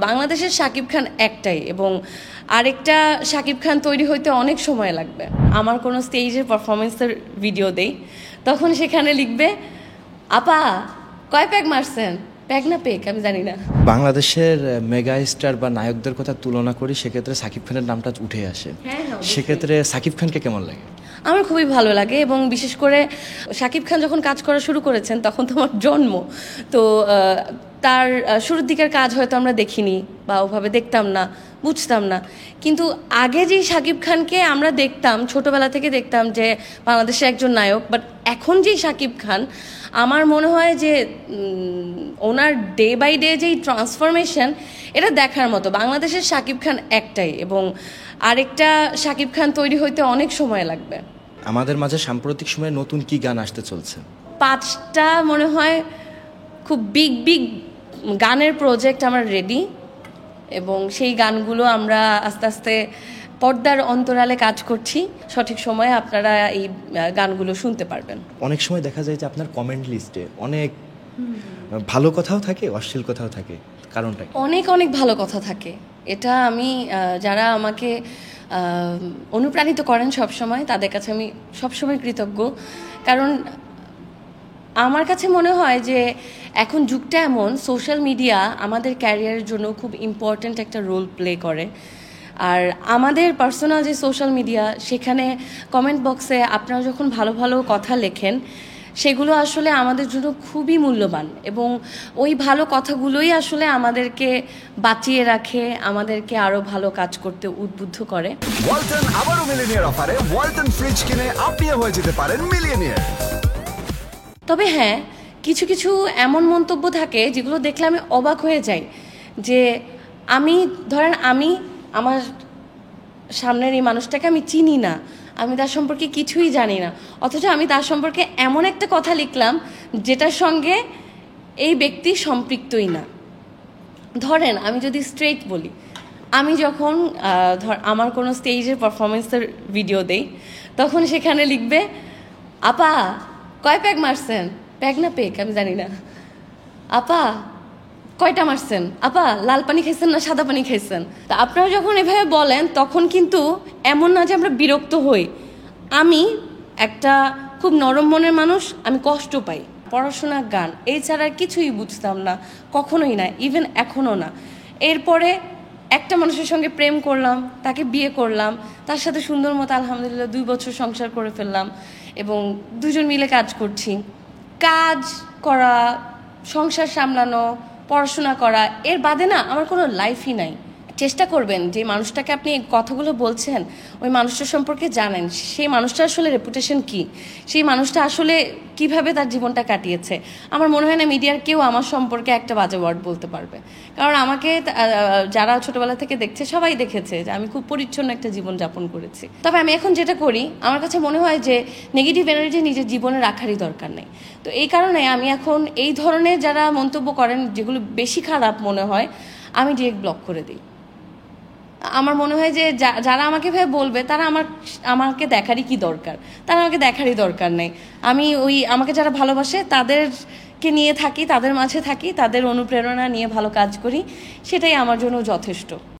বাংলাদেশের শাকিব খান একটাই এবং আরেকটা শাকিব খান তৈরি হইতে অনেক সময় লাগবে। আমার কোনো স্টেজের পারফরমেন্সের ভিডিও দেই, তখন সেখানে লিখবে আপা কয় প্যাক মারছেন, প্যাক না পেক আমি জানি না। বাংলাদেশের মেগা স্টার বা নায়কদের কথা তুলনা করি, সেক্ষেত্রে শাকিব খানের নামটা উঠে আসে। সেক্ষেত্রে শাকিব খানকে কেমন লাগে? আমার খুবই ভালো লাগে এবং বিশেষ করে শাকিব খান যখন কাজ করা শুরু করেছেন তখন তো আমার জন্ম, তো তার শুরুর দিকের কাজ হয়তো আমরা দেখিনি বা ওভাবে দেখতাম না, বুঝতাম না। কিন্তু আগে যেই শাকিব খানকে আমরা দেখতাম, ছোটবেলা থেকে দেখতাম যে বাংলাদেশে একজন নায়ক, বাট এখন যেই শাকিব খান আমার মনে হয় যে ওনার ডে বাই ডে যেই ট্রান্সফরমেশন, এটা দেখার মতো। বাংলাদেশের শাকিব খান একটাই এবং আরেকটা শাকিব খান তৈরি হইতে অনেক সময় লাগবে। আমাদের মাঝে সাম্প্রতিক সময়ে নতুন কি গান আসতে চলছে? 5টা মনে হয় খুব বিগ বিগ গানের প্রজেক্ট আমার রেডি, এবং সেই গানগুলো আমরা আস্তে আস্তে পর্দার অন্তরালে কাজ করছি। সঠিক সময়ে আপনারা এই গানগুলো শুনতে পারবেন। অনেক সময় দেখা যায় যে আপনার কমেন্ট লিস্টে অনেক ভালো কথাও থাকে, অশ্লীল কথাও থাকে, কারণটা কি? অনেক অনেক ভালো কথা থাকে। এটা আমি যারা আমাকে অনুপ্রাণিত করেন সবসময়, তাদের কাছে আমি সবসময় কৃতজ্ঞ। কারণ আমার কাছে মনে হয় যে এখন যুগটা এমন, সোশ্যাল মিডিয়া আমাদের ক্যারিয়ারের জন্য খুব ইম্পর্ট্যান্ট একটা রোল প্লে করে। আর আমাদের পার্সোনাল যে সোশ্যাল মিডিয়া, সেখানে কমেন্ট বক্সে আপনারা যখন ভালো ভালো কথা লেখেন, সেগুলো আসলে আমাদের জন্য খুবই মূল্যবান এবং ওই ভালো কথাগুলোই আসলে আমাদেরকে বাঁচিয়ে রাখে, আমাদেরকে আরো ভালো কাজ করতে উদ্বুদ্ধ করে। ওয়ালটন আবারো মিলিয়নিয়ার অফারে ওয়ালটন ফ্রিজ কিনে আপনিও হয়ে যেতে পারেন মিলিয়নিয়ার। তবে হ্যাঁ, কিছু কিছু এমন মন্তব্য থাকে যেগুলো দেখলে আমি অবাক হয়ে যাই। যে ধরেন আমি আমার সামনের এই মানুষটাকে আমি চিনি না, আমি তার সম্পর্কে কিছুই জানি না, অথচ আমি তার সম্পর্কে এমন একটা কথা লিখলাম যেটার সঙ্গে এই ব্যক্তি সম্পৃক্তই না। ধরেন আমি যদি স্ট্রেইট বলি, আমি যখন আমার কোনো স্টেজের পারফরমেন্সের ভিডিও দেই, তখন সেখানে লিখবে আপা কয় প্যাক মারছেন, প্যাক না পেক আমি জানি না, আপা কয়টা মারছেন, আপা লাল পানি খাইছেন না সাদা পানি খাইছেন। তা আপনারা যখন এভাবে বলেন, তখন কিন্তু এমন না যে আমরা বিরক্ত হই। আমি একটা খুব নরম মনের মানুষ, আমি কষ্ট পাই। পড়াশোনা, গান, এই ছাড়া আর কিছুই বুঝতাম না, কখনোই না, ইভেন এখনও না। এরপরে একটা মানুষের সঙ্গে প্রেম করলাম, তাকে বিয়ে করলাম, তার সাথে সুন্দর মতো আলহামদুলিল্লাহ 2 বছর সংসার করে ফেললাম এবং দুজন মিলে কাজ করছি। কাজ করা, সংসার সামলানো, পড়াশোনা করা, এর বাদে না আমার কোনো লাইফই নাই। চেষ্টা করবেন যে মানুষটাকে আপনি এই কথাগুলো বলছেন, ওই মানুষটার সম্পর্কে জানেন, সেই মানুষটা আসলে রেপুটেশন কি, সেই মানুষটা আসলে কিভাবে তার জীবনটা কাটিয়েছে। আমার মনে হয় না মিডিয়ার কেউ আমার সম্পর্কে একটা বাজে ওয়ার্ড বলতে পারবে। কারণ আমাকে যারা ছোটবেলা থেকে দেখছে সবাই দেখেছে যে আমি খুব পরিচ্ছন্ন একটা জীবন যাপন করেছি। তবে আমি এখন যেটা করি, আমার কাছে মনে হয় যে নেগেটিভ এনার্জি নিজের জীবনে রাখারই দরকার নেই। তো এই কারণে আমি এখন এই ধরনের যারা মন্তব্য করেন, যেগুলো বেশি খারাপ মনে হয়, আমি ডিরেক্ট ব্লক করে দিই। আমার মনে হয় যে যারা আমাকে ভেবে বলবে, তারা আমাকে দেখারই কি দরকার, তারা আমাকে দেখারই দরকার নেই। আমি আমাকে যারা ভালোবাসে তাদেরকে নিয়ে থাকি, তাদের মাঝে থাকি, তাদের অনুপ্রেরণা নিয়ে ভালো কাজ করি, সেটাই আমার জন্য যথেষ্ট।